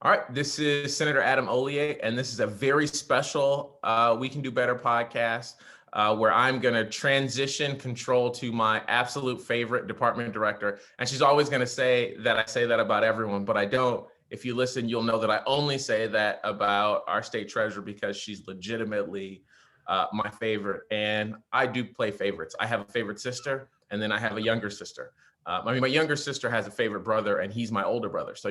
All right, this is Senator Adam Ollier, and this is a very special We Can Do Better podcast where I'm going to transition control to my absolute favorite department director. And she's always going to say that I say that about everyone, but I don't. If you listen, you'll know that I only say that about our state treasurer because she's legitimately my favorite. And I do play favorites. I have a favorite sister, and then I have a younger sister. My younger sister has a favorite brother, and he's my older brother. So,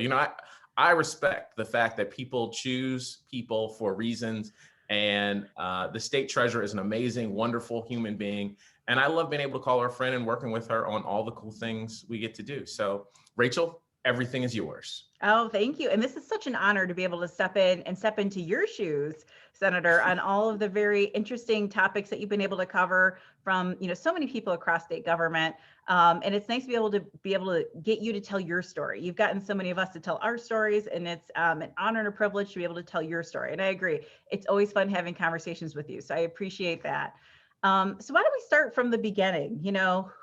I respect the fact that people choose people for reasons, and the state treasurer is an amazing, wonderful human being. And I love being able to call her a friend and working with her on all the cool things we get to do. So, Rachel, everything is yours. Oh, thank you. And this is such an honor to be able to step into your shoes, Senator, on all of the very interesting topics that you've been able to cover from, so many people across state government. And it's nice to be able to get you to tell your story. You've gotten so many of us to tell our stories, and it's an honor and a privilege to be able to tell your story. And I agree. It's always fun having conversations with you. So I appreciate that. So why don't we start from the beginning?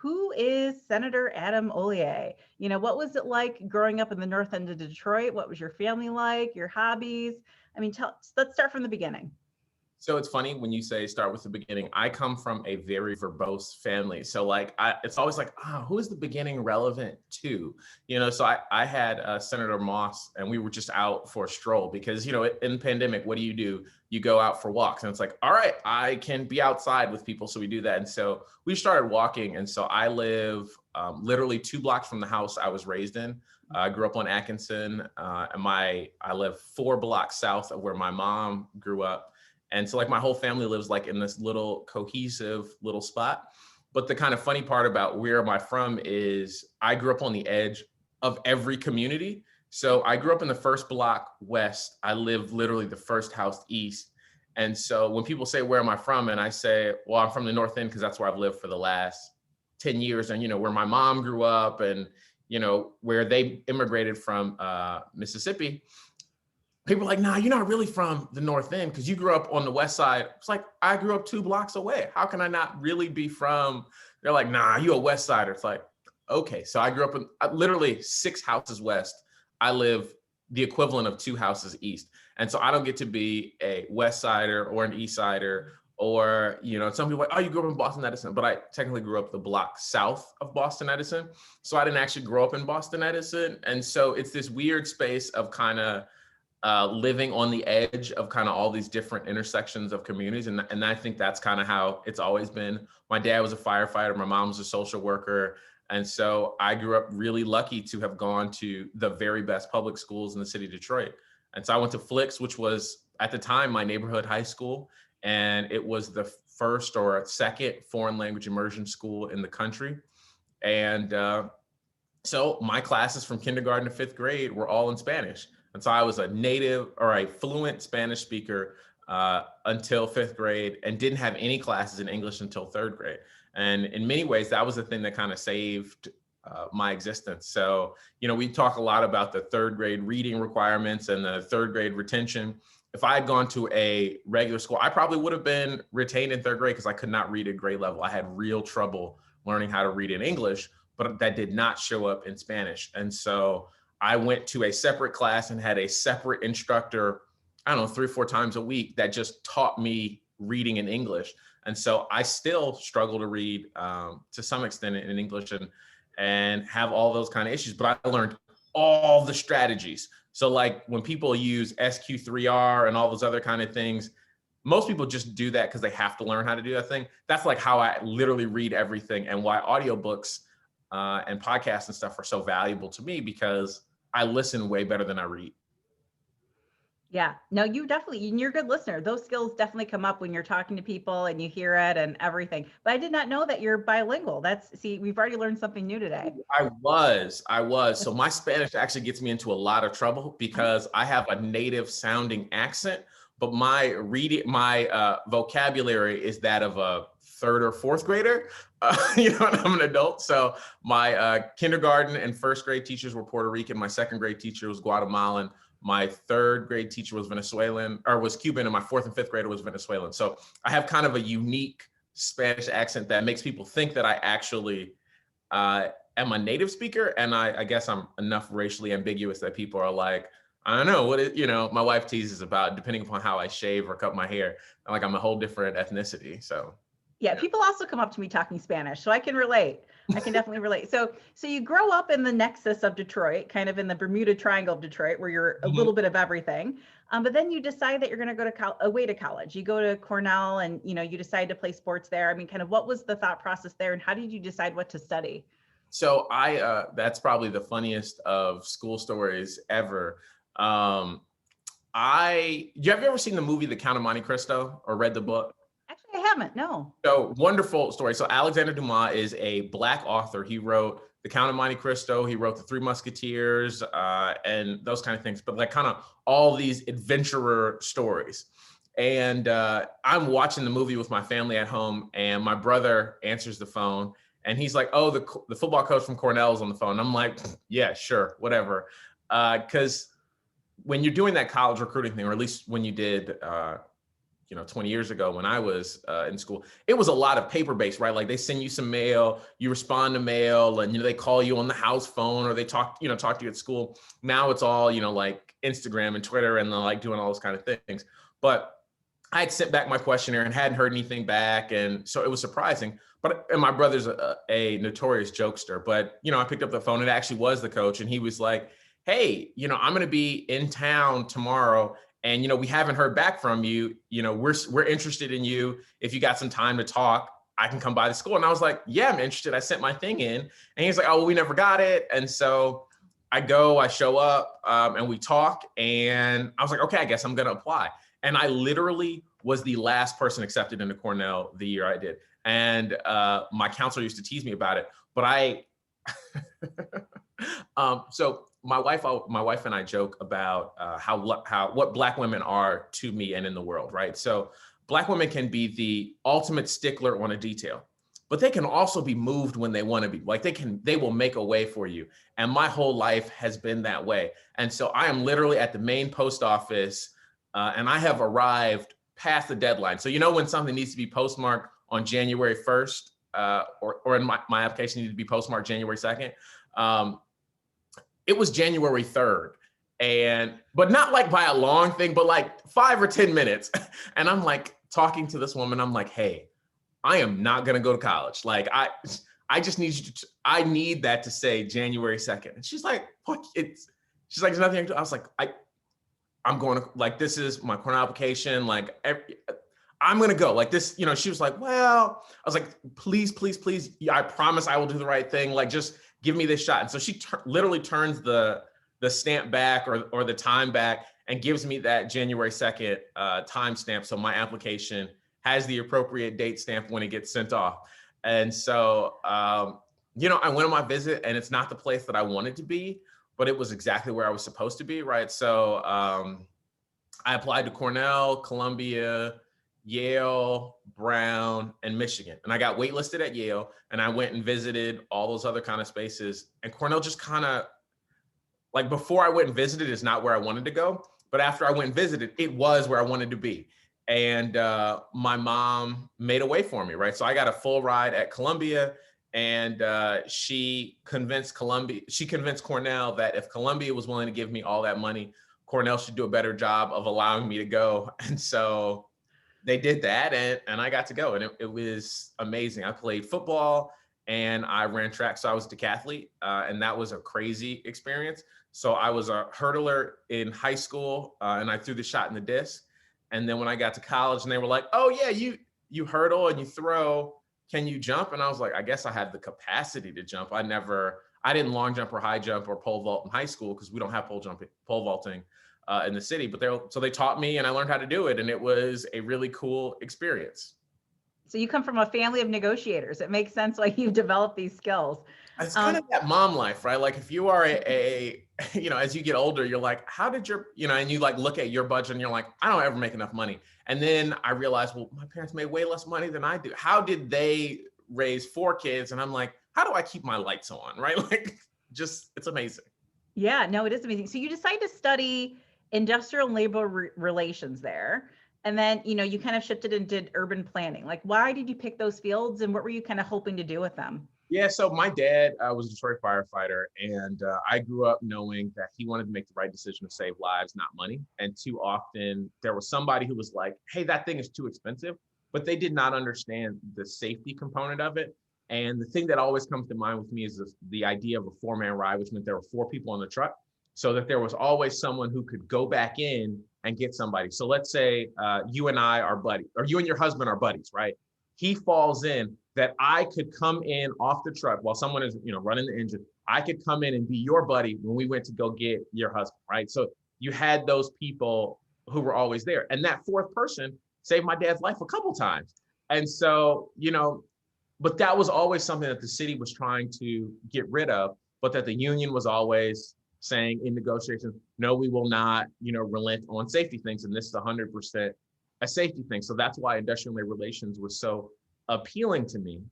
Who is Senator Adam Ollier? What was it like growing up in the north end of Detroit? What was your family like, your hobbies? Let's start from the beginning. So it's funny when you say start with the beginning. I come from a very verbose family. So it's always like, who is the beginning relevant to? So I had Senator Moss, and we were just out for a stroll because, in the pandemic, what do? You go out for walks, and it's like, all right, I can be outside with people. So we do that. And so we started walking. And so I live literally 2 blocks from the house I was raised in. I grew up on Atkinson, and I live 4 blocks south of where my mom grew up. And so my whole family lives in this little cohesive little spot. But the kind of funny part about where I'm from is I grew up on the edge of every community. So I grew up in the first block west. I live literally the first house east. And so when people say, where am I from? And I say, well, I'm from the north end because that's where I've lived for the last 10 years. And, where my mom grew up and, where they immigrated from Mississippi. People are like, nah, you're not really from the north end because you grew up on the west side. It's like, I grew up 2 blocks away. How can I not really be from? They're like, nah, you a west sider. It's like, okay. So I grew up in literally 6 houses west. I live the equivalent of 2 houses east. And so I don't get to be a west sider or an east sider or, some people are like, oh, you grew up in Boston Edison, but I technically grew up the block south of Boston Edison. So I didn't actually grow up in Boston Edison. And so it's this weird space of kind of living on the edge of kind of all these different intersections of communities. And I think that's kind of how it's always been. My dad was a firefighter. My mom was a social worker. And so I grew up really lucky to have gone to the very best public schools in the city of Detroit. And so I went to Flicks, which was at the time my neighborhood high school. And it was the first or second foreign language immersion school in the country. And so my classes from kindergarten to 5th grade were all in Spanish. And so I was a native or a fluent Spanish speaker until 5th grade and didn't have any classes in English until 3rd grade. And in many ways, that was the thing that kind of saved my existence. So, we talk a lot about the 3rd grade reading requirements and the 3rd grade retention. If I had gone to a regular school, I probably would have been retained in 3rd grade because I could not read at grade level. I had real trouble learning how to read in English, but that did not show up in Spanish. And so I went to a separate class and had a separate instructor, 3 or 4 times a week that just taught me reading in English. And so I still struggle to read to some extent in English and have all those kind of issues, but I learned all the strategies. So when people use SQ3R and all those other kind of things, most people just do that because they have to learn how to do that thing. That's how I literally read everything, and why audiobooks and podcasts and stuff are so valuable to me, because I listen way better than I read. Yeah, no, you're a good listener. Those skills definitely come up when you're talking to people and you hear it and everything. But I did not know that you're bilingual. We've already learned something new today. I was. So my Spanish actually gets me into a lot of trouble because I have a native sounding accent, but my vocabulary is that of a 3rd or 4th grader, and I'm an adult. So my kindergarten and 1st grade teachers were Puerto Rican. My 2nd grade teacher was Guatemalan. My 3rd grade teacher was Cuban, and my 4th and 5th grader was Venezuelan. So I have kind of a unique Spanish accent that makes people think that I actually am a native speaker. And I guess I'm enough racially ambiguous that people are like, I don't know what it, my wife teases about, depending upon how I shave or cut my hair. I'm a whole different ethnicity. So Yeah, people also come up to me talking Spanish, so I can relate. I can definitely relate. So you grow up in the nexus of Detroit, kind of in the Bermuda Triangle of Detroit, where you're a little bit of everything. But then you decide that you're going to go to away to college. You go to Cornell, and you decide to play sports there. I mean, kind of what was the thought process there, and how did you decide what to study? So that's probably the funniest of school stories ever. Have you ever seen the movie The Count of Monte Cristo or read the book? Actually, I haven't. No. So wonderful story. So Alexander Dumas is a Black author. He wrote The Count of Monte Cristo. He wrote The Three Musketeers and those kind of things. But like kind of all these adventurer stories. And I'm watching the movie with my family at home, and my brother answers the phone, and he's like, "Oh, the football coach from Cornell is on the phone." And I'm like, "Yeah, sure, whatever," because when you're doing that college recruiting thing, or at least when you did, 20 years ago when I was in school, it was a lot of paper-based, right? Like they send you some mail, you respond to mail, and they call you on the house phone, or they talk to you at school. Now it's all like Instagram and Twitter, and they're like doing all those kind of things. But I had sent back my questionnaire and hadn't heard anything back, and so it was surprising. And my brother's a notorious jokester, but I picked up the phone. It actually was the coach, and he was like, "Hey, I'm going to be in town tomorrow, and we haven't heard back from you. We're interested in you. If you got some time to talk, I can come by the school." And I was like, "Yeah, I'm interested. I sent my thing in." And he's like, "Oh, well, we never got it." And so I show up, and we talk, and I was like, "Okay, I guess I'm going to apply." And I literally was the last person accepted into Cornell the year I did. And my counselor used to tease me about it, but so my wife and I joke about what Black women are to me and in the world, right? So Black women can be the ultimate stickler on a detail, but they can also be moved when they want to be. Like they will make a way for you. And my whole life has been that way. And so I am literally at the main post office, and I have arrived past the deadline. So when something needs to be postmarked on January 1st, or in my application needed to be postmarked January 2nd. It was January 3rd. But not like by a long thing, but like 5 or 10 minutes. And I'm like talking to this woman, I'm like, "Hey, I am not gonna go to college. Like I just need you I need that to say January 2nd. And she's like, "What?" She's like, "There's nothing I can do." I was like, I'm going to, like, this is my Cornell application. Like, I'm going to go like this, she was like, "Well," I was like, "Please, please, please. I promise I will do the right thing. Like, just give me this shot." And so she literally turns the stamp back or the time back and gives me that January 2nd time stamp. So my application has the appropriate date stamp when it gets sent off. And so, I went on my visit, and it's not the place that I wanted to be, but it was exactly where I was supposed to be, right? So I applied to Cornell, Columbia, Yale, Brown, and Michigan. And I got waitlisted at Yale, and I went and visited all those other kind of spaces. And Cornell just kind of, like, before I went and visited is not where I wanted to go. But after I went and visited, it was where I wanted to be. And my mom made a way for me, right? So I got a full ride at Columbia. And she convinced Cornell that if Columbia was willing to give me all that money, Cornell should do a better job of allowing me to go. And so they did that, and I got to go, and it was amazing. I played football and I ran track, so I was a decathlete, and that was a crazy experience. So I was a hurdler in high school, and I threw the shot in the disc. And then when I got to college, and they were like, "Oh yeah, you hurdle and you throw. Can you jump?" And I was like, "I guess I have the capacity to jump." I didn't long jump or high jump or pole vault in high school because we don't have pole vaulting in the city. But so they taught me, and I learned how to do it, and it was a really cool experience. So you come from a family of negotiators. It makes sense why you've developed these skills. It's kind of that mom life, right? Like if you are as you get older, you're like, how did and you like look at your budget and you're like, I don't ever make enough money. And then I realized, well, my parents made way less money than I do. How did they raise 4 kids? And I'm like, how do I keep my lights on, right? Like, it's amazing. Yeah, no, it is amazing. So you decide to study industrial and labor relations there. And then, you kind of shifted and did urban planning. Like, why did you pick those fields, and what were you kind of hoping to do with them? Yeah, so my dad was a Detroit firefighter, and I grew up knowing that he wanted to make the right decision to save lives, not money. And too often there was somebody who was like, hey, that thing is too expensive, but they did not understand the safety component of it. And the thing that always comes to mind with me is the idea of a four-man ride, which meant there were four people on the truck, so that there was always someone who could go back in and get somebody. So let's say you and I are buddies, or you and your husband are buddies, right? He falls in, that I could come in off the truck while someone is, running the engine. I could come in and be your buddy when we went to go get your husband, right? So you had those people who were always there. And that fourth person saved my dad's life a couple times. And so, but that was always something that the city was trying to get rid of, but that the union was always saying in negotiations, no, we will not, relent on safety things. And this is 100% a safety thing. So that's why industrial labor relations was so appealing to me.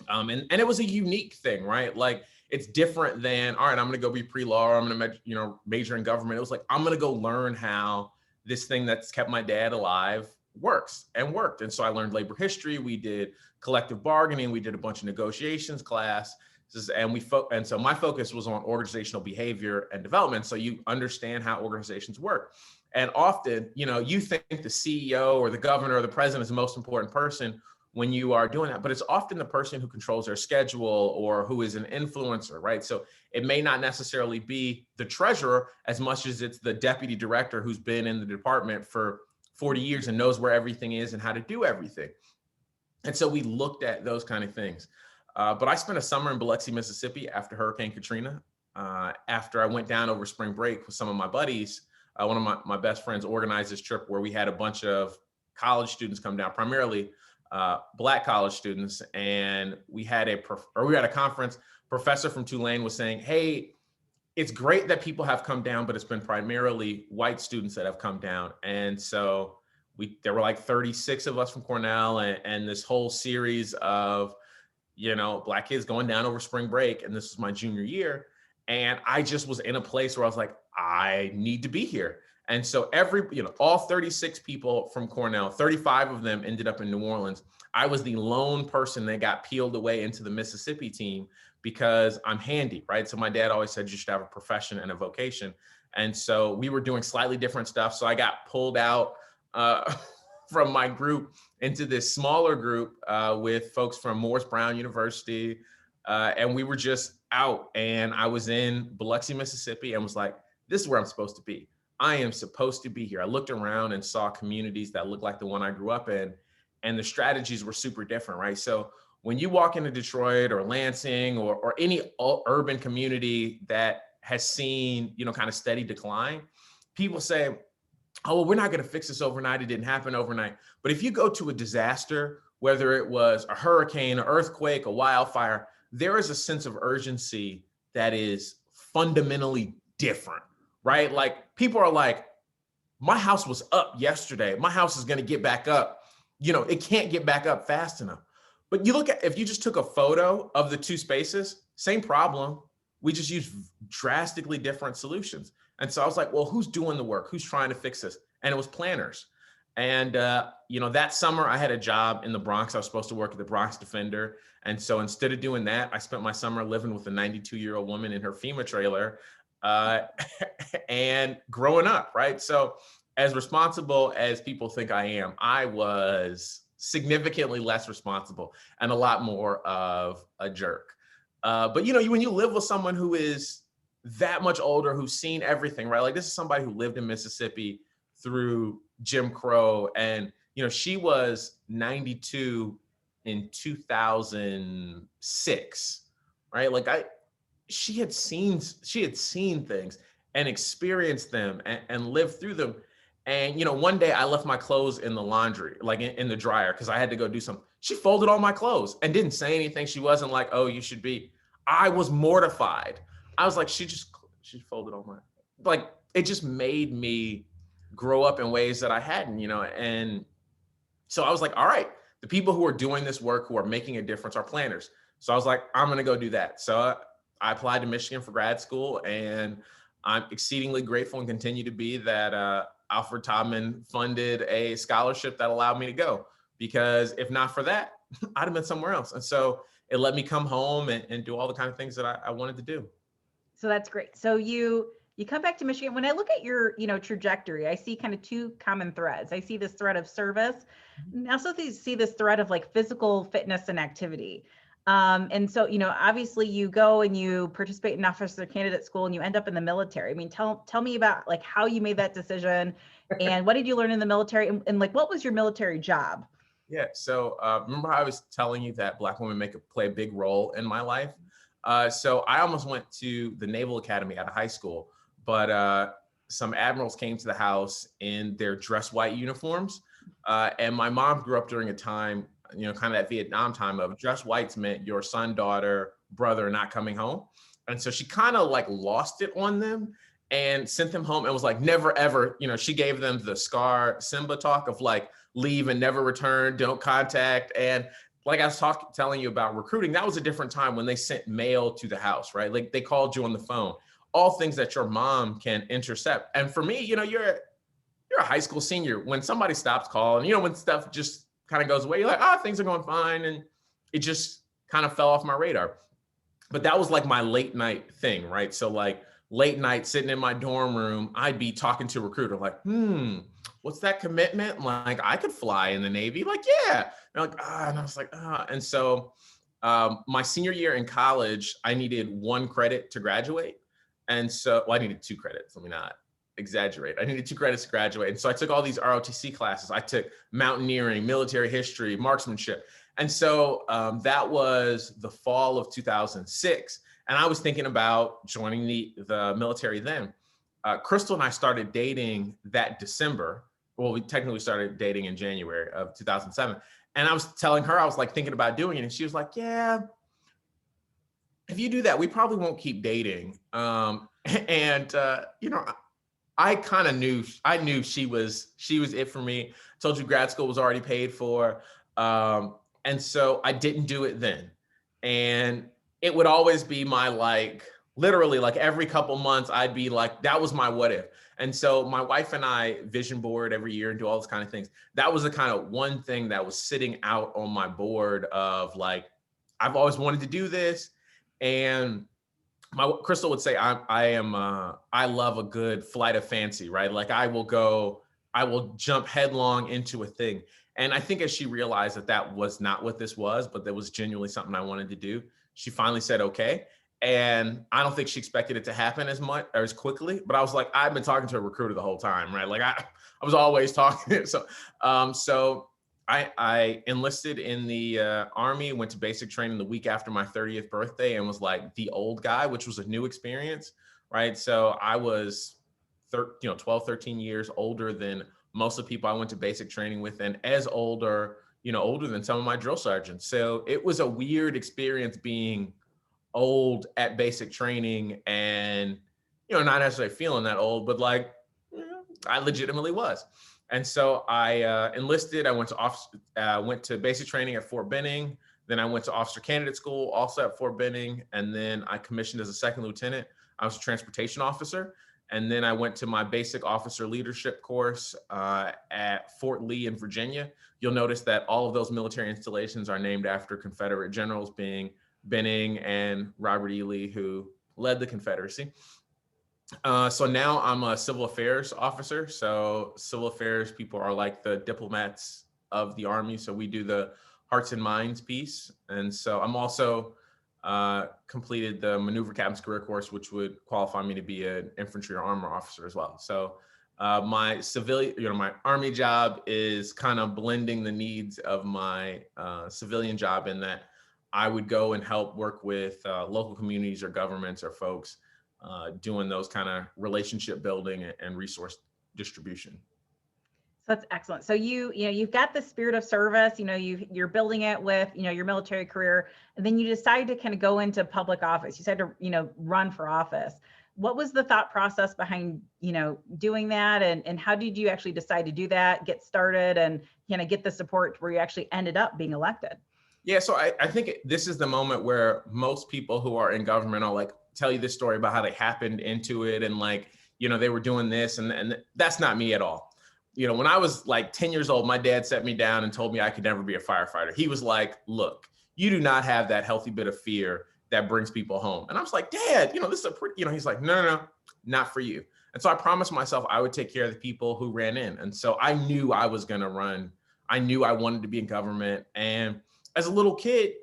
And it was a unique thing, right? Like, it's different than, all right, I'm going to go be pre-law, or I'm going to, major in government. It was like, I'm going to go learn how this thing that's kept my dad alive works and worked. And so I learned labor history. We did collective bargaining. We did a bunch of negotiations class. And so my focus was on organizational behavior and development. So you understand how organizations work. And often, you think the CEO or the governor or the president is the most important person when you are doing that, but it's often the person who controls their schedule or who is an influencer, right? So it may not necessarily be the treasurer as much as it's the deputy director who's been in the department for 40 years and knows where everything is and how to do everything. And so we looked at those kind of things. But I spent a summer in Biloxi, Mississippi after Hurricane Katrina. After I went down over spring break with some of my buddies, one of my best friends organized this trip where we had a bunch of college students come down, primarily Black college students. And we had a conference. Professor from Tulane was saying, hey, it's great that people have come down, but it's been primarily white students that have come down. And so there were like 36 of us from Cornell, and this whole series of, Black kids going down over spring break. And this was my junior year. And I just was in a place where I was like, I need to be here. And so all 36 people from Cornell, 35 of them ended up in New Orleans. I was the lone person that got peeled away into the Mississippi team because I'm handy, right? So my dad always said you should have a profession and a vocation. And so we were doing slightly different stuff. So I got pulled out from my group into this smaller group with folks from Morris Brown University. And we were just out, and I was in Biloxi, Mississippi, and was like, this is where I'm supposed to be. I am supposed to be here. I looked around and saw communities that looked like the one I grew up in, and the strategies were super different, right? So when you walk into Detroit or Lansing or any urban community that has seen, kind of steady decline, people say, oh, well, we're not going to fix this overnight. It didn't happen overnight. But if you go to a disaster, whether it was a hurricane, an earthquake, a wildfire, there is a sense of urgency that is fundamentally different, right? Like, people are like, my house was up yesterday. My house is going to get back up. It can't get back up fast enough. But you look at, if you just took a photo of the two spaces, same problem. We just use drastically different solutions. And so I was like, well, who's doing the work? Who's trying to fix this? And it was planners. And, that summer I had a job in the Bronx. I was supposed to work at the Bronx Defender. And so instead of doing that, I spent my summer living with a 92-year-old woman in her FEMA trailer and growing up, right? So as responsible as people think I am, I was significantly less responsible and a lot more of a jerk. But, when you live with someone who is that much older, who's seen everything, right? Like, this is somebody who lived in Mississippi through Jim Crow. And, she was 92 in 2006, right? Like, she had seen things and experienced them and lived through them. And, one day I left my clothes in the laundry, like in the dryer, because I had to go do something. She folded all my clothes and didn't say anything. She wasn't like, oh, you should be. I was mortified. I was like, she folded all my, like, it just made me grow up in ways that I hadn't, and so I was like, all right, the people who are doing this work, who are making a difference, are planners. So I was like, I'm going to go do that. So I applied to Michigan for grad school, and I'm exceedingly grateful and continue to be that Alfred Taubman funded a scholarship that allowed me to go, because if not for that, I'd have been somewhere else. And so it let me come home and do all the kind of things that I wanted to do. So that's great. So you come back to Michigan. When I look at your, trajectory, I see kind of two common threads. I see this thread of service, and I also see this thread of like physical fitness and activity. And so, obviously you go and you participate in officer candidate school and you end up in the military. I mean, tell me about like how you made that decision and what did you learn in the military and like, what was your military job? Yeah. So remember how I was telling you that Black women play a big role in my life? So I almost went to the Naval Academy out of high school, but some admirals came to the house in their dress white uniforms. And my mom grew up during a time, kind of that Vietnam time of dress whites meant your son, daughter, brother not coming home. And so she kind of like lost it on them and sent them home and was like, never, ever, she gave them the Scar Simba talk of like, leave and never return, don't contact. And like I was telling you about recruiting, that was a different time when they sent mail to the house, right? Like they called you on the phone, all things that your mom can intercept. And for me, you're a high school senior. When somebody stops calling, when stuff just kind of goes away, you're like, things are going fine. And it just kind of fell off my radar. But that was like my late night thing, right? So like late night sitting in my dorm room, I'd be talking to a recruiter like, what's that commitment? Like I could fly in the Navy. Like, yeah. And like, and I was like, And so my senior year in college, I needed 1 credit to graduate. And so, I needed 2 credits. Let me not exaggerate. I needed 2 credits to graduate. And so I took all these ROTC classes. I took mountaineering, military history, marksmanship. And so that was the fall of 2006. And I was thinking about joining the military then. Crystal and I started dating that December. Well, we technically started dating in January of 2007. And I was telling her, I was like thinking about doing it. And she was like, yeah, if you do that, we probably won't keep dating. I kind of knew, she was it for me. Told you grad school was already paid for. And so I didn't do it then. And it would always be my like, literally like every couple months, I'd be like, that was my what if. And so my wife and I vision board every year and do all those kind of things. That was the kind of one thing that was sitting out on my board of like, I've always wanted to do this. And Crystal would say, I love a good flight of fancy, right? Like I will jump headlong into a thing. And I think as she realized that was not what this was, but that was genuinely something I wanted to do, she finally said, okay. And I don't think she expected it to happen as much or as quickly, but I was like, I've been talking to a recruiter the whole time, right? Like I was always talking. So I enlisted in the Army, went to basic training the week after my 30th birthday and was like the old guy, which was a new experience, right? So I was 12, 13 years older than most of the people I went to basic training with, and as older than some of my drill sergeants. So it was a weird experience being old at basic training and, not necessarily feeling that old, but like, I legitimately was. And so I enlisted. I went to basic training at Fort Benning. Then I went to officer candidate school, also at Fort Benning. And then I commissioned as a second lieutenant. I was a transportation officer. And then I went to my basic officer leadership course at Fort Lee in Virginia. You'll notice that all of those military installations are named after Confederate generals, being Benning and Robert E. Lee, who led the Confederacy. So now I'm a civil affairs officer. So civil affairs people are like the diplomats of the Army. So we do the hearts and minds piece. And so I'm also completed the maneuver captain's career course, which would qualify me to be an infantry or armor officer as well. So my civilian, my Army job is kind of blending the needs of my civilian job in that I would go and help work with local communities or governments or folks doing those kind of relationship building and resource distribution. So that's excellent. So you've got the spirit of service, you're building it with, your military career, and then you decide to kind of go into public office. You decided to, run for office. What was the thought process behind, doing that? And how did you actually decide to do that, get started and get the support where you actually ended up being elected? Yeah, so I think this is the moment where most people who are in government are like, tell you this story about how they happened into it and like, they were doing this and that's not me at all. When I was like 10 years old, my dad set me down and told me I could never be a firefighter. He was like, look, you do not have that healthy bit of fear that brings people home. And I was like, Dad, this is a pretty, he's like, no, not for you. And so I promised myself I would take care of the people who ran in. And so I knew I was going to run. I knew I wanted to be in government. And as a little kid,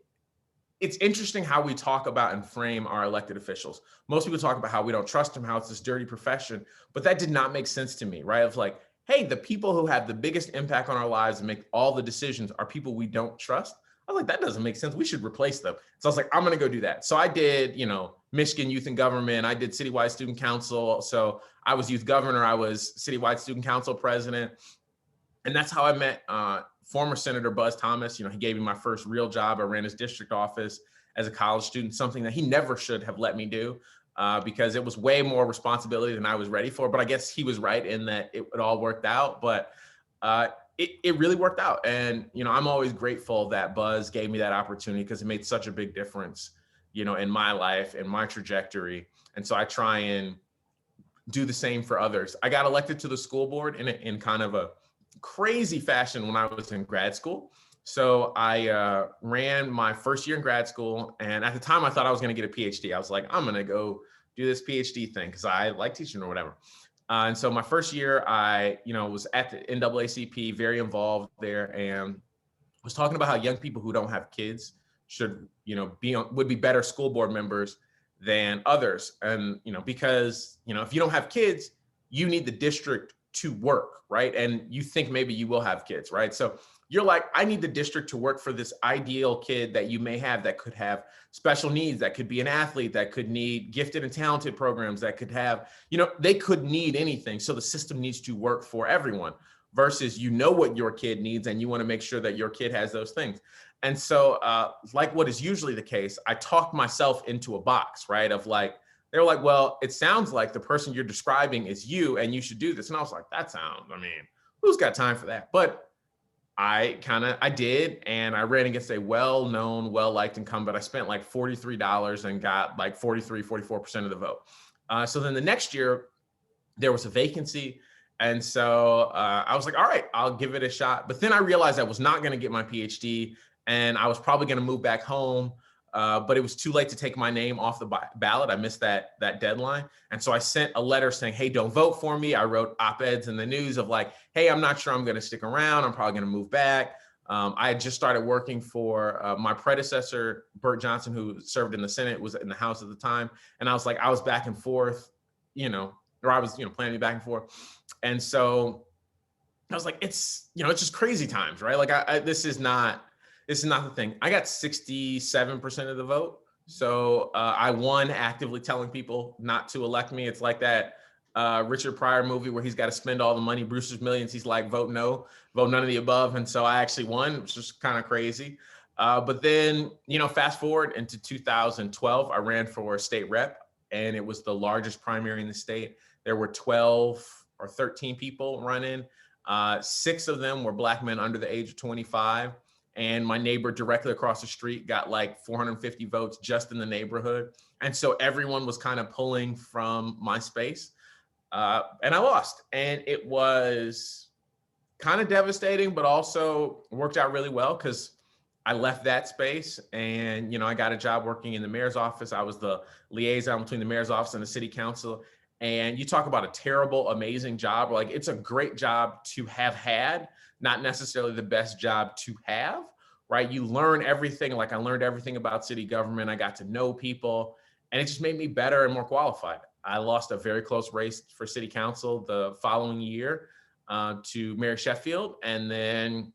it's interesting how we talk about and frame our elected officials. Most people talk about how we don't trust them, how it's this dirty profession, but that did not make sense to me, right? Of like, hey, the people who have the biggest impact on our lives and make all the decisions are people we don't trust. I was like, that doesn't make sense. We should replace them. So I was like, I'm going to go do that. So I did, Michigan Youth in Government. I did citywide student council. So I was youth governor. I was citywide student council president. And that's how I met former Senator Buzz Thomas. He gave me my first real job. I ran his district office as a college student, something that he never should have let me do because it was way more responsibility than I was ready for. But I guess he was right in that it all worked out. But it really worked out. And, I'm always grateful that Buzz gave me that opportunity because it made such a big difference, in my life and my trajectory. And so I try and do the same for others. I got elected to the school board in kind of a crazy fashion when I was in grad school. So I ran my first year in grad school. And at the time I thought I was going to get a PhD. I was like, I'm going to go do this PhD thing because I like teaching or whatever. And so my first year, I, was at the NAACP, very involved there, and was talking about how young people who don't have kids should, would be better school board members than others. And, because, if you don't have kids, you need the district to work, right? And you think maybe you will have kids, right? So you're like, I need the district to work for this ideal kid that you may have that could have special needs, that could be an athlete, that could need gifted and talented programs, that could have, they could need anything. So the system needs to work for everyone versus what your kid needs and you want to make sure that your kid has those things. And so like what is usually the case, I talked myself into a box, right? Of like, they're like, well, it sounds like the person you're describing is you and you should do this. And I was like, who's got time for that? But I did, and I ran against a well-known, well-liked incumbent. I spent like $43 and got like 44% of the vote. So then the next year, there was a vacancy. And so I was like, all right, I'll give it a shot. But then I realized I was not going to get my PhD, and I was probably going to move back home. But it was too late to take my name off the ballot. I missed that deadline. And so I sent a letter saying, hey, don't vote for me. I wrote op-eds in the news of like, hey, I'm not sure I'm going to stick around. I'm probably going to move back. I had just started working for my predecessor, Burt Johnson, who served in the Senate, was in the House at the time. And I was like, I was back and forth, or I was, planning to be back and forth. And so I was like, it's just crazy times, right? Like this is not the thing. I got 67% of the vote. So I won actively telling people not to elect me. It's like that Richard Pryor movie where he's got to spend all the money, Brewster's Millions. He's like, vote no, vote none of the above. And so I actually won, which was kind of crazy. But then, fast forward into 2012, I ran for state rep, and it was the largest primary in the state. There were 12 or 13 people running. 6 of them were Black men under the age of 25. And my neighbor directly across the street got like 450 votes just in the neighborhood. And so everyone was kind of pulling from my space. And I lost. And it was kind of devastating, but also worked out really well because I left that space and, I got a job working in the mayor's office. I was the liaison between the mayor's office and the city council. And you talk about a terrible, amazing job. Like, it's a great job to have had, not necessarily the best job to have, right? You learn everything. Like, I learned everything about city government. I got to know people, and it just made me better and more qualified. I lost a very close race for city council the following year to Mayor Sheffield. And then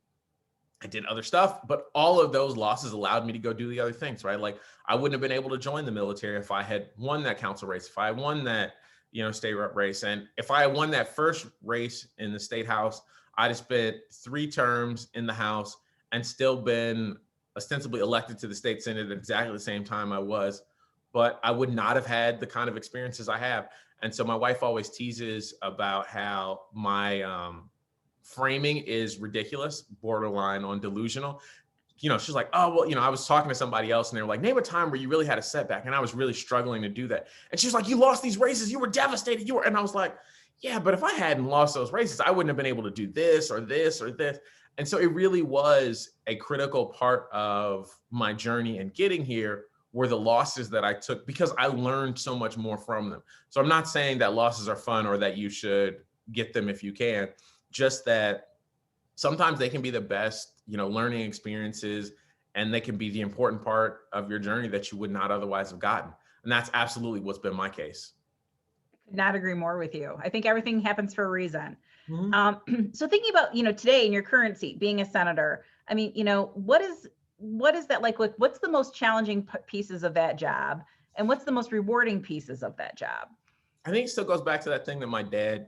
I did other stuff, but all of those losses allowed me to go do the other things, right? Like, I wouldn't have been able to join the military if I had won that council race, if I had won that, state rep race. And if I had won that first race in the state house, I'd have spent 3 terms in the House and still been ostensibly elected to the state Senate at exactly the same time I was, but I would not have had the kind of experiences I have. And so my wife always teases about how my framing is ridiculous, borderline on delusional. She's like, oh, well, I was talking to somebody else and they were like, name a time where you really had a setback. And I was really struggling to do that. And she's like, you lost these races. You were devastated. And I was like, yeah, but if I hadn't lost those races, I wouldn't have been able to do this or this or this. And so it really was a critical part of my journey in getting here were the losses that I took, because I learned so much more from them. So I'm not saying that losses are fun or that you should get them if you can, just that sometimes they can be the best, learning experiences, and they can be the important part of your journey that you would not otherwise have gotten. And that's absolutely what's been my case. Could not agree more with you. I think everything happens for a reason. Mm-hmm. So thinking about, today in your current seat, being a senator, I mean, what is that like? What's the most challenging pieces of that job, and what's the most rewarding pieces of that job? I think it still goes back to that thing that my dad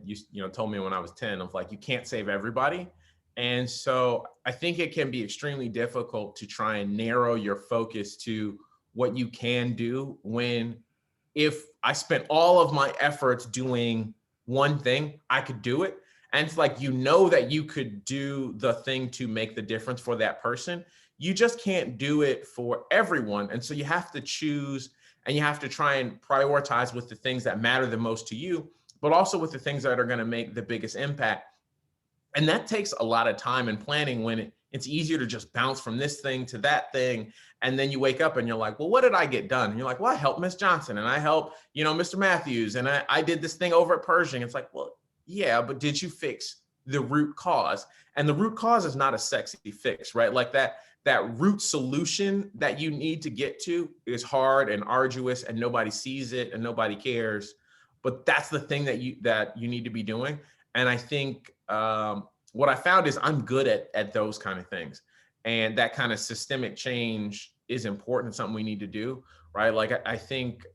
told me when I was 10 of like, you can't save everybody. And so I think it can be extremely difficult to try and narrow your focus to what you can do when, if I spent all of my efforts doing one thing, I could do it. And it's like, that you could do the thing to make the difference for that person. You just can't do it for everyone. And so you have to choose, and you have to try and prioritize with the things that matter the most to you, but also with the things that are going to make the biggest impact. And that takes a lot of time and planning when it's easier to just bounce from this thing to that thing. And then you wake up and you're like, well, what did I get done? And you're like, well, I helped Miss Johnson, and I helped, Mr. Matthews, and I did this thing over at Pershing. It's like, well, yeah, but did you fix the root cause? And the root cause is not a sexy fix, right? Like that root solution that you need to get to is hard and arduous, and nobody sees it and nobody cares. But that's the thing that you need to be doing. And I think what I found is I'm good at those kind of things. And that kind of systemic change is important, something we need to do, right? Like I think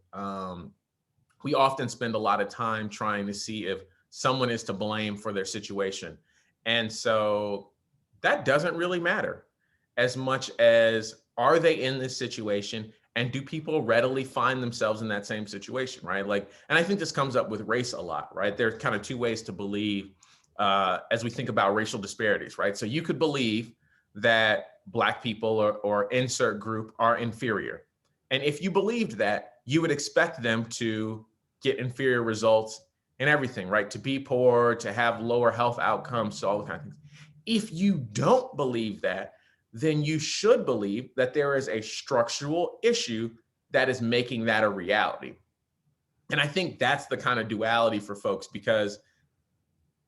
we often spend a lot of time trying to see if someone is to blame for their situation. And so that doesn't really matter as much as, are they in this situation, and do people readily find themselves in that same situation, right? Like, and I think this comes up with race a lot, right? There's kind of two ways to believe as we think about racial disparities, right? So you could believe that Black people or insert group are inferior. And if you believed that, you would expect them to get inferior results in everything, right? To be poor, to have lower health outcomes, so all the kind of things. If you don't believe that, then you should believe that there is a structural issue that is making that a reality. And I think that's the kind of duality for folks, because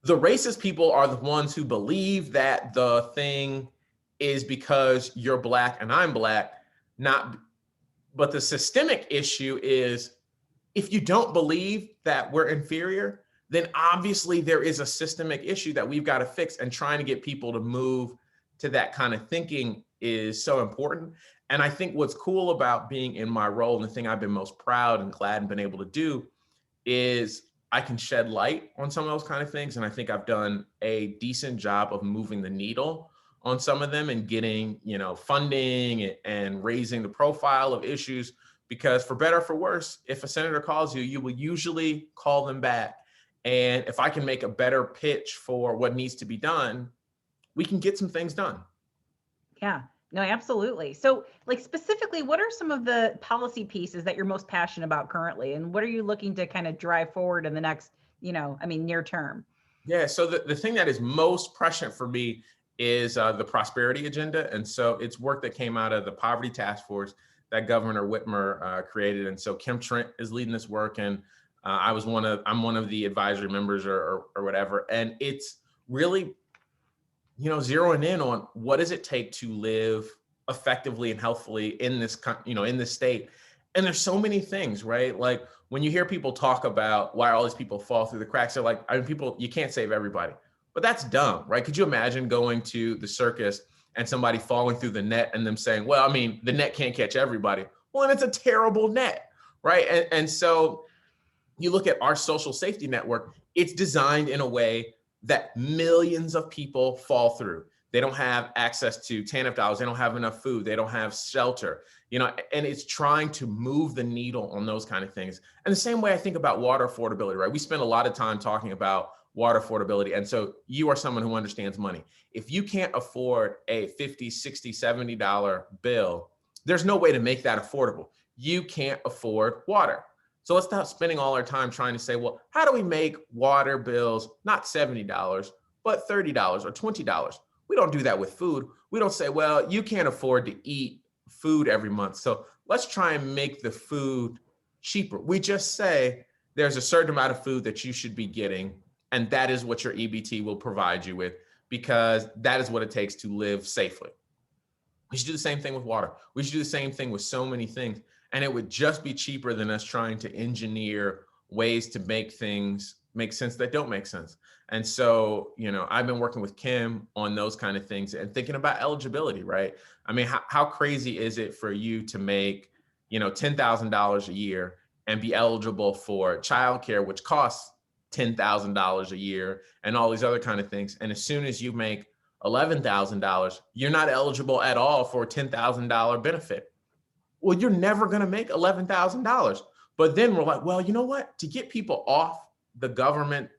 the racist people are the ones who believe that the thing is because you're Black and I'm Black, but the systemic issue is, if you don't believe that we're inferior, then obviously there is a systemic issue that we've got to fix, and trying to get people to move to that kind of thinking is so important. And I think what's cool about being in my role, and the thing I've been most proud and glad and been able to do, is I can shed light on some of those kind of things. And I think I've done a decent job of moving the needle on some of them and getting, funding and raising the profile of issues. Because for better or for worse, if a senator calls you, you will usually call them back. And if I can make a better pitch for what needs to be done, we can get some things done. Yeah, no, absolutely. So like specifically, what are some of the policy pieces that you're most passionate about currently? And what are you looking to kind of drive forward in the next, near term? Yeah, so the thing that is most prescient for me is the prosperity agenda. And so it's work that came out of the poverty task force that Governor Whitmer created. And so Kim Trent is leading this work, and I'm one of the advisory members or whatever. And it's really, zeroing in on what does it take to live effectively and healthfully in this, in this state. And there's so many things, right? Like when you hear people talk about why all these people fall through the cracks, they're like, you can't save everybody, but that's dumb, right? Could you imagine going to the circus and somebody falling through the net and them saying, well, the net can't catch everybody. Well, and it's a terrible net, right? And so you look at our social safety network, it's designed in a way that millions of people fall through. They don't have access to TANF dollars. They don't have enough food. They don't have shelter, and it's trying to move the needle on those kind of things. And the same way I think about water affordability, right? We spend a lot of time talking about water affordability. And so you are someone who understands money. If you can't afford a $50, $60, $70 bill, there's no way to make that affordable. You can't afford water. So let's stop spending all our time trying to say, well, how do we make water bills not $70, but $30 or $20? We don't do that with food. We don't say, well, you can't afford to eat food every month, so let's try and make the food cheaper. We just say there's a certain amount of food that you should be getting, and that is what your EBT will provide you with, because that is what it takes to live safely. We should do the same thing with water. We should do the same thing with so many things. And it would just be cheaper than us trying to engineer ways to make things make sense that don't make sense. And so, I've been working with Kim on those kind of things and thinking about eligibility, right? I mean, how crazy is it for you to make, $10,000 a year and be eligible for childcare, which costs $10,000 a year, and all these other kind of things. And as soon as you make $11,000, you're not eligible at all for a $10,000 benefit. Well, you're never going to make $11,000. But then we're like, well, you know what? To get people off the government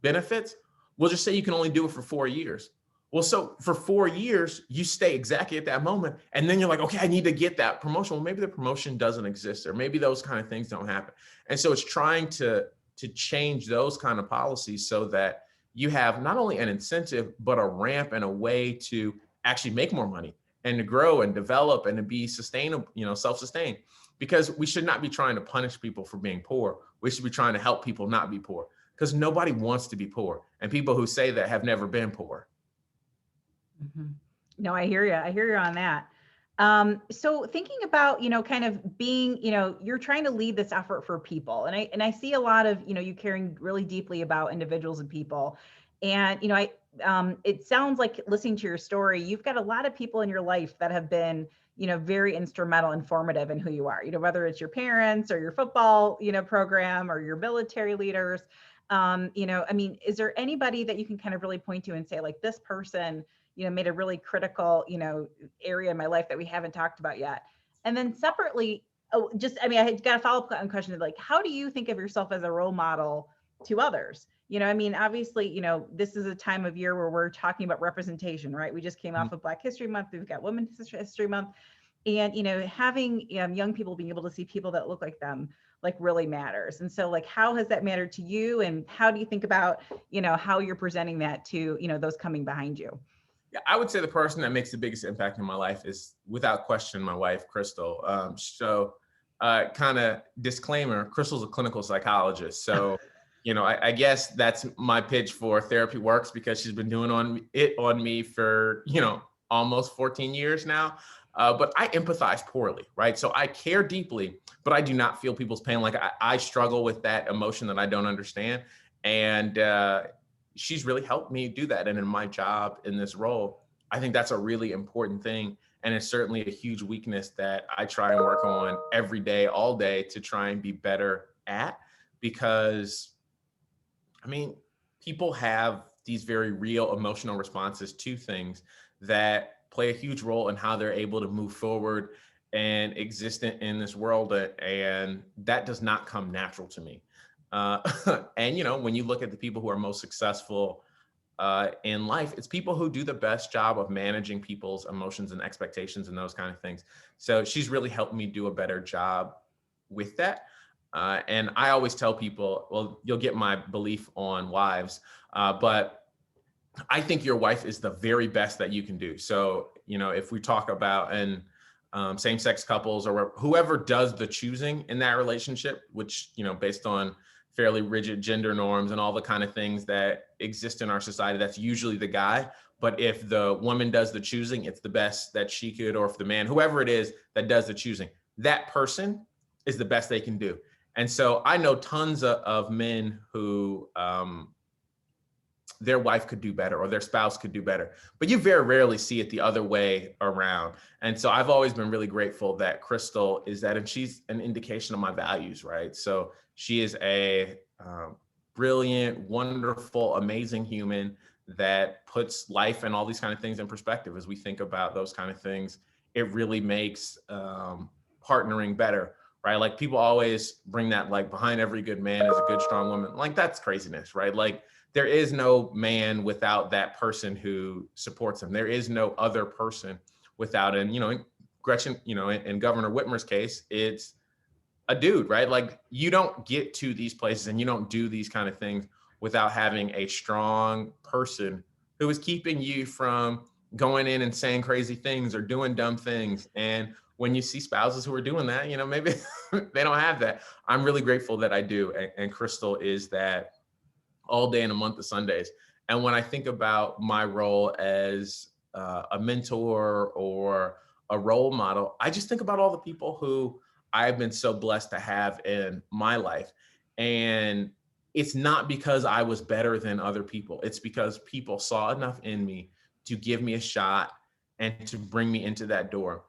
benefits, we'll just say you can only do it for 4 years. Well, so for 4 years, you stay exactly at that moment. And then you're like, okay, I need to get that promotion. Well, maybe the promotion doesn't exist, or maybe those kind of things don't happen. And so it's trying to change those kind of policies so that you have not only an incentive, but a ramp and a way to actually make more money and to grow and develop and to be sustainable, self-sustained. Because we should not be trying to punish people for being poor. We should be trying to help people not be poor, because nobody wants to be poor. And people who say that have never been poor. Mm-hmm. No, I hear you. I hear you on that. So thinking about, kind of being, you're trying to lead this effort for people. And I see a lot of, you caring really deeply about individuals and people. And, it sounds like, listening to your story, you've got a lot of people in your life that have been, very instrumental, informative in who you are, whether it's your parents or your football, program, or your military leaders. I mean, is there anybody that you can kind of really point to and say, like, this person, made a really critical, area in my life that we haven't talked about yet? And then separately, I got a follow-up question, like, how do you think of yourself as a role model to others? I mean, obviously, this is a time of year where we're talking about representation, right? We just came off of Black History Month. We've got Women's History Month. And, having young people being able to see people that look like them, like, really matters. And so, like, how has that mattered to you? And how do you think about, how you're presenting that to, those coming behind you? Yeah, I would say the person that makes the biggest impact in my life is, without question, my wife, Crystal. Kind of disclaimer, Crystal's a clinical psychologist. So, I guess that's my pitch for therapy works, because she's been doing it on me for, almost 14 years now. But I empathize poorly, right? So I care deeply, but I do not feel people's pain. Like, I struggle with that emotion that I don't understand. And she's really helped me do that. And in my job in this role, I think that's a really important thing. And it's certainly a huge weakness that I try and work on every day, all day, to try and be better at. Because, I mean, people have these very real emotional responses to things that play a huge role in how they're able to move forward and exist in this world. And that does not come natural to me. And, when you look at the people who are most successful in life, it's people who do the best job of managing people's emotions and expectations and those kind of things. So she's really helped me do a better job with that. And I always tell people, well, you'll get my belief on wives, but I think your wife is the very best that you can do. So, if we talk about same-sex couples, or whoever does the choosing in that relationship, which, based on fairly rigid gender norms and all the kind of things that exist in our society, that's usually the guy. But if the woman does the choosing, it's the best that she could, or if the man, whoever it is that does the choosing, that person is the best they can do. And so I know tons of men who their wife could do better, or their spouse could do better, but you very rarely see it the other way around. And so I've always been really grateful that Crystal is that, and she's an indication of my values, right? So she is a brilliant, wonderful, amazing human that puts life and all these kind of things in perspective. As we think about those kind of things, it really makes partnering better, right? Like, people always bring that, like, behind every good man is a good, strong woman. Like, that's craziness, right? Like, there is no man without that person who supports him. There is no other person without, and, Gretchen, in Governor Whitmer's case, it's a dude, right? Like, you don't get to these places and you don't do these kind of things without having a strong person who is keeping you from going in and saying crazy things or doing dumb things. And when you see spouses who are doing that, maybe they don't have that. I'm really grateful that I do. And Crystal is that all day in a month of Sundays. And when I think about my role as a mentor or a role model, I just think about all the people who I've been so blessed to have in my life. And it's not because I was better than other people. It's because people saw enough in me to give me a shot and to bring me into that door.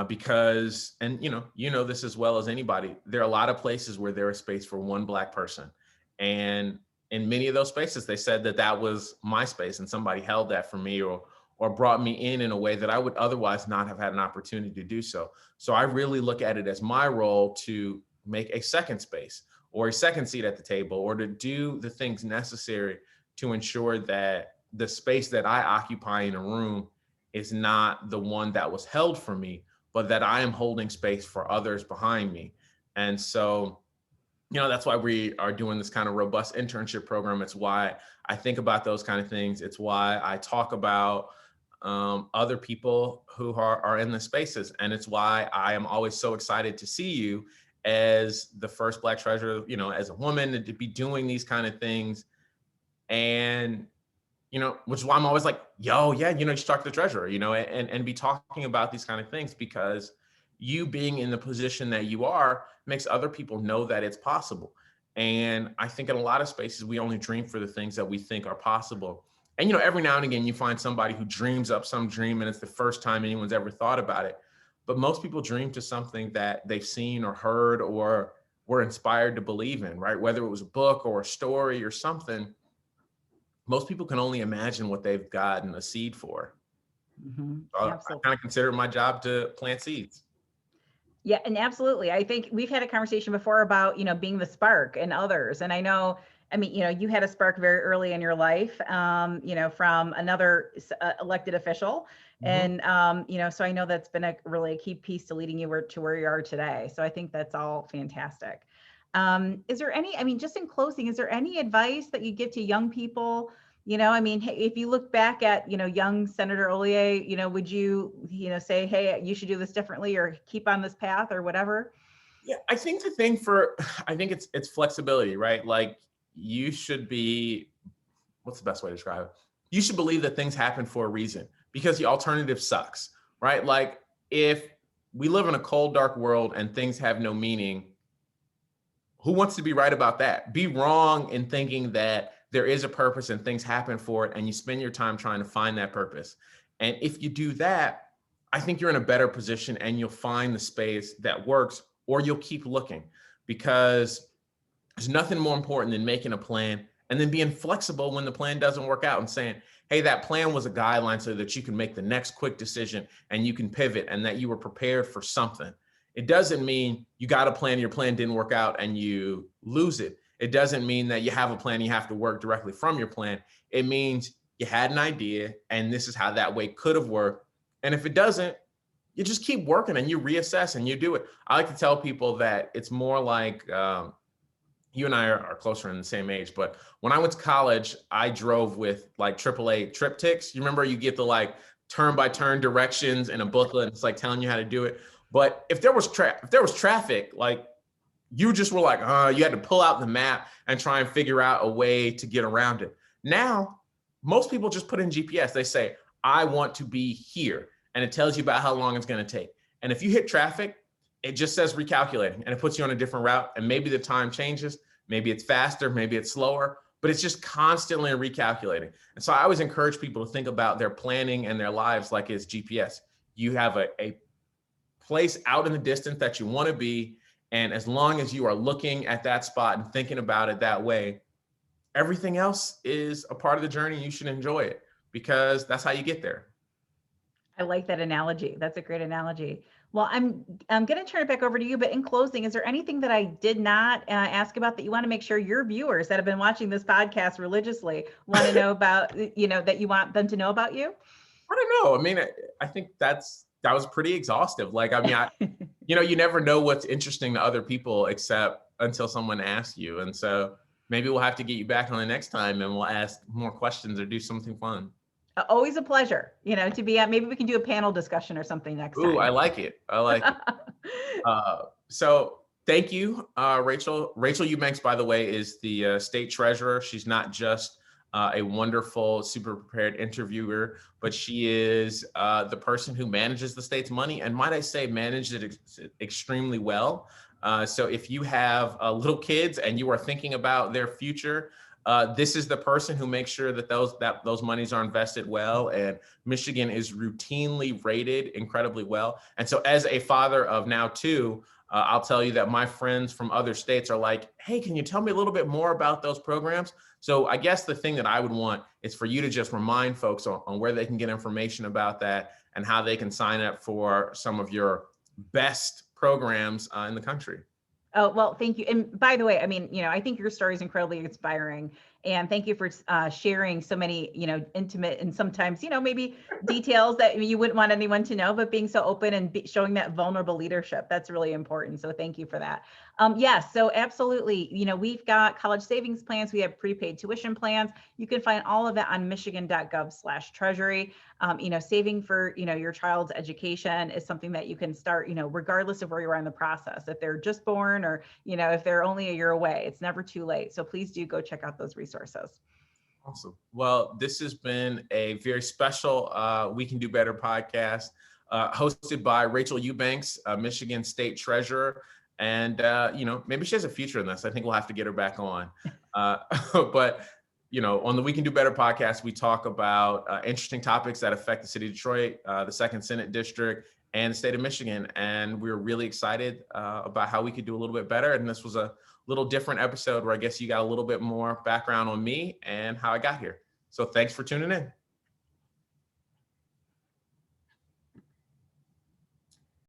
Because, and you know this as well as anybody, there are a lot of places where there is space for one Black person. And in many of those spaces, they said that that was my space, and somebody held that for me or brought me in a way that I would otherwise not have had an opportunity to do so. So I really look at it as my role to make a second space or a second seat at the table, or to do the things necessary to ensure that the space that I occupy in a room is not the one that was held for me, but that I am holding space for others behind me. And so, that's why we are doing this kind of robust internship program. It's why I think about those kind of things. It's why I talk about other people who are in the spaces. And it's why I am always so excited to see you as the first Black treasurer, as a woman, to be doing these kind of things. And, which is why I'm always like, yo, yeah, you should talk to the treasurer, and be talking about these kind of things, because you being in the position that you are makes other people know that it's possible. And I think in a lot of spaces, we only dream for the things that we think are possible. And, every now and again, you find somebody who dreams up some dream and it's the first time anyone's ever thought about it. But most people dream to something that they've seen or heard or were inspired to believe in, right? Whether it was a book or a story or something, most people can only imagine what they've gotten a seed for. Mm-hmm. I kind of consider it my job to plant seeds. Yeah, and absolutely. I think we've had a conversation before about, being the spark in others. And I know, you had a spark very early in your life, from another elected official. Mm-hmm. And, so I know that's been really a key piece to leading you to where you are today. So I think that's all fantastic. Is there any, just in closing, is there any advice that you give to young people? If you look back at, young Senator Hollier, would you, say, hey, you should do this differently or keep on this path or whatever? Yeah, I think it's flexibility, right? Like, you should be, what's the best way to describe it? You should believe that things happen for a reason, because the alternative sucks, right? Like, if we live in a cold, dark world and things have no meaning, who wants to be right about that? Be wrong in thinking that there is a purpose and things happen for it, and you spend your time trying to find that purpose. And if you do that, I think you're in a better position and you'll find the space that works, or you'll keep looking, because there's nothing more important than making a plan and then being flexible when the plan doesn't work out and saying, hey, that plan was a guideline so that you can make the next quick decision and you can pivot, and that you were prepared for something. It doesn't mean you got a plan, your plan didn't work out and you lose it. It doesn't mean that you have a plan, you have to work directly from your plan. It means you had an idea and this is how that way could have worked. And if it doesn't, you just keep working and you reassess and you do it. I like to tell people that it's more like, you and I are closer in the same age, but when I went to college, I drove with like AAA triptychs. You remember, you get the like turn by turn directions in a booklet, and it's like telling you how to do it. But if there was traffic, like, you just were like, you had to pull out the map and try and figure out a way to get around it. Now, most people just put in GPS. They say, I want to be here. And it tells you about how long it's going to take. And if you hit traffic, it just says recalculating, and it puts you on a different route. And maybe the time changes. Maybe it's faster, maybe it's slower, but it's just constantly recalculating. And so I always encourage people to think about their planning and their lives like it's GPS. You have a place out in the distance that you want to be. And as long as you are looking at that spot and thinking about it that way, everything else is a part of the journey. You should enjoy it, because that's how you get there. I like that analogy. That's a great analogy. Well, I'm going to turn it back over to you, but in closing, is there anything that I did not ask about that you want to make sure your viewers that have been watching this podcast religiously want to know about, that you want them to know about you? I don't know. I think that was pretty exhaustive. Like, you never know what's interesting to other people except until someone asks you. And so maybe we'll have to get you back on the next time and we'll ask more questions or do something fun. Always a pleasure, to be at. Maybe we can do a panel discussion or something next Ooh, time. I like it. I like it. So thank you, Rachel. Rachael Eubanks, by the way, is the state treasurer. She's not just a wonderful, super prepared interviewer, but she is the person who manages the state's money, and might I say, managed it extremely well. So if you have little kids and you are thinking about their future, this is the person who makes sure that those monies are invested well. And Michigan is routinely rated incredibly well. And so as a father of now two, I'll tell you that my friends from other states are like, hey, can you tell me a little bit more about those programs? So I guess the thing that I would want is for you to just remind folks on where they can get information about that and how they can sign up for some of your best programs in the country. Oh, well, thank you. And by the way, I mean, I think your story is incredibly inspiring. And thank you for sharing so many, intimate and sometimes, maybe details that you wouldn't want anyone to know, but being so open and showing that vulnerable leadership, that's really important. So thank you for that. Yes, so absolutely. We've got college savings plans. We have prepaid tuition plans. You can find all of that on michigan.gov/treasury. Saving for, your child's education is something that you can start, regardless of where you are in the process. If they're just born or, if they're only a year away, it's never too late. So please do go check out those resources. Awesome. Well, this has been a very special We Can Do Better podcast, hosted by Rachael Eubanks, Michigan State Treasurer. And, maybe she has a future in this. I think we'll have to get her back on. But, on the We Can Do Better podcast, we talk about interesting topics that affect the city of Detroit, the 2nd Senate District, and the state of Michigan. And we're really excited about how we could do a little bit better. And this was a little different episode where I guess you got a little bit more background on me and how I got here. So thanks for tuning in.